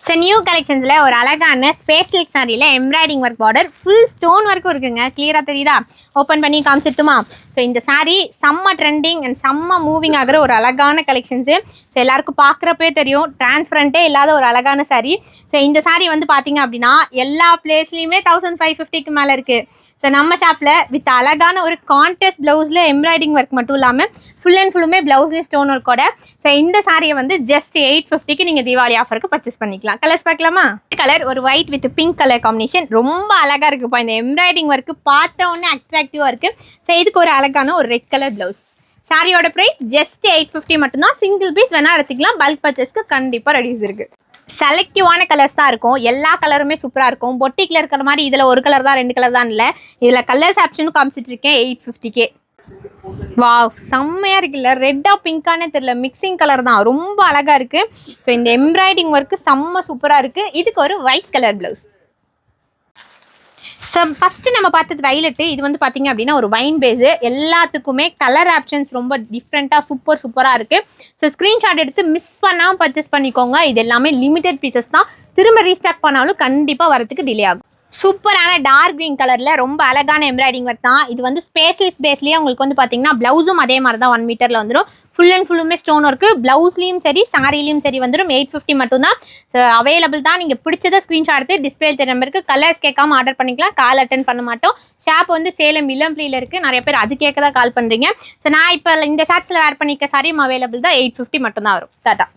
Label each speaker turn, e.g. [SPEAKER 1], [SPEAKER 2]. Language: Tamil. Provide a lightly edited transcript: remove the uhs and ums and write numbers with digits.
[SPEAKER 1] ஸோ நியூ கலெக்ஷன்ஸில் ஒரு அழகான ஸ்பேஸ் சில்க் சாரியில் embroidering work border full stone ஒர்க்கும் இருக்குங்க. கிளியராக தெரியுதா? ஓப்பன் பண்ணி காமிச்சிட்டுமா? ஸோ இந்த சாரீ செம்ம ட்ரெண்டிங் அண்ட் செம்ம மூவிங் ஆகிற ஒரு அழகான கலெக்ஷன்ஸு. ஸோ எல்லாருக்கும் பார்க்குறப்பே தெரியும், டிரான்ஸ்பரண்ட்டே இல்லாத ஒரு அழகான சாரீ. ஸோ இந்த சாரீ வந்து பார்த்தீங்க அப்படின்னா எல்லா பிளேஸ்லையுமே 1550க்கு மேலே இருக்குது. ஸோ நம்ம ஷாப்பில் வித் அழகான ஒரு கான்ட்ராஸ்ட் ப்ளவுஸில் எம்ப்ராய்டிங் ஒர்க் மட்டும் இல்லாமல் ஃபுல் அண்ட் ஃபுல்லுமே ப்ளவுஸ்லேயும் ஸ்டோன் ஒர்க்கோட. ஸோ இந்த சாரியை வந்து ஜஸ்ட் 850க்கு நீங்கள் தீபாவளி ஆஃபருக்கு பர்ச்சேஸ் பண்ணிக்கலாம். கலர்ஸ் பார்க்கலாமா? கலர் ஒரு white with pink colour combination ரொம்ப அழகாக இருக்குப்பா. இந்த எம்ப்ராய்டிங் ஒர்க்கு பார்த்த உடனே அட்ராக்டிவாக இருக்குது. ஸோ இதுக்கு ஒரு அழகான ஒரு ரெட் கலர் ப்ளவுஸ். சாரியோட ப்ரைஸ் ஜஸ்ட் 850 மட்டும்தான். சிங்கிள் பீஸ் வேணால் எடுத்துக்கலாம். பல்க் பர்ச்சேஸ்க்கு கண்டிப்பாக ரெடியூஸ் இருக்குது. செலக்டிவான கலர்ஸ் தான் இருக்கும். எல்லா கலருமே சூப்பராக இருக்கும். பொட்டிக்கில் இருக்கிற மாதிரி இதில் ஒரு கலர் தான் 2 கலர் தான் இல்லை. இதில் கலர்ஸ் ஆப்ஷனும் காமிச்சிட்டு இருக்கேன். 850K. வாவ், செம்மையாக இருக்குல்ல. ரெட்டாக பிங்கானே தெரியல, மிக்சிங் கலர் தான், ரொம்ப அழகாக இருக்குது. ஸோ இந்த எம்ப்ராய்டிங் ஒர்க்கு செம்ம சூப்பராக இருக்குது. இதுக்கு ஒரு white colour blouse. So first நம்ம பார்த்தது வைலட்டு. இது வந்து பார்த்திங்க அப்படின்னா ஒரு வைன் பேஸு. எல்லாத்துக்குமே கலர் ஆப்ஷன்ஸ் ரொம்ப டிஃப்ரெண்ட்டாக சூப்பராக இருக்குது. ஸோ ஸ்க்ரீன்ஷாட் எடுத்து மிஸ் பண்ணாமல் பர்ச்சேஸ் பண்ணிக்கோங்க. இது எல்லாமே லிமிடெட் பீசஸ் தான். திரும்ப ரீஸ்டாக் பண்ணாலும் கண்டிப்பாக வரதுக்கு டிலே ஆகும். சூப்பரான டார்க் க்ரீன் கலரில் ரொம்ப அழகான எம்ப்ராய்டிங் ஒர்க் தான். இது வந்து ஸ்பேஸ்லெஸ் பேஸ்லேயே உங்களுக்கு வந்து பார்த்தீங்கன்னா ப்ளவுஸும் அதே மாதிரி தான் 1 மீட்டரில் வந்துடும். ஃபுல் அண்ட் ஃபுல்லுமே ஸ்டோன் ஒர்க்கு. ப்ளவுஸ்லேயும் சரி சாரிலையும் சரி வந்துடும். 850 மட்டும்தான். ஸோ அவைலபிள் தான். நீங்கள் பிடிச்சதை ஸ்க்ரீன்ஷாட் எடுத்து டிஸ்பிளே நம்பருக்கு கலர்ஸ் கேட்காம ஆர்டர் பண்ணிக்கலாம். கால் அட்டன் பண்ண மாட்டோம். ஷாப் வந்து சேலம் இளம்பிள்ளையில் இருக்குது. நிறைய பேர் அது கேட்க தான் கால் பண்ணுறீங்க. ஸோ நான் இப்போ இந்த ஷார்ட்ஸில் வேர் பண்ணிக்க சாரியும் அவைலபிள் தான். 850 மட்டும்தான் வரும். டாடா.